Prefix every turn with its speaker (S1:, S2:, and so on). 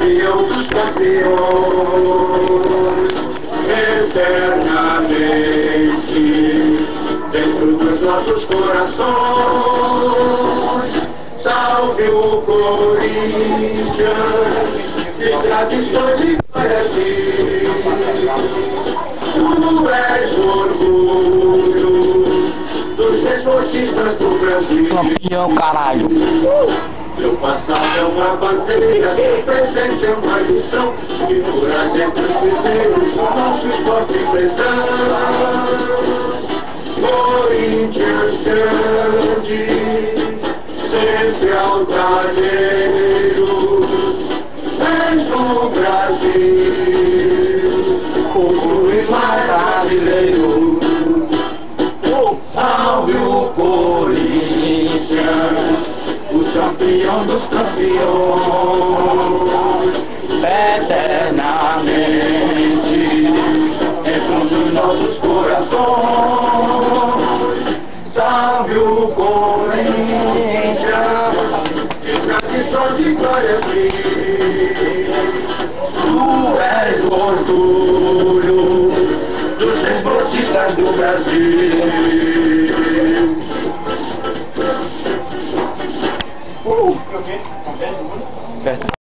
S1: campeão dos campeões, eternamente dentro dos nossos corações. Salve o Corinthians, de tradições e glórias. Tu és o orgulho dos desportistas do Brasil.
S2: Campeão, caralho.
S1: Meu passado é uma bandeira, meu presente é uma lição. E no Brasil entre os primeiros, o nosso esporte cristão. Corinthians grande, sempre altaneiro, és do Brasil, o clube mais brasileiro. Salve o Corinthians, o campeão dos campeões, eternamente dentro dos nossos corações. Salve o Corinthians, de tradições e glórias mil. Tu és o orgulho dos esportistas do Brasil.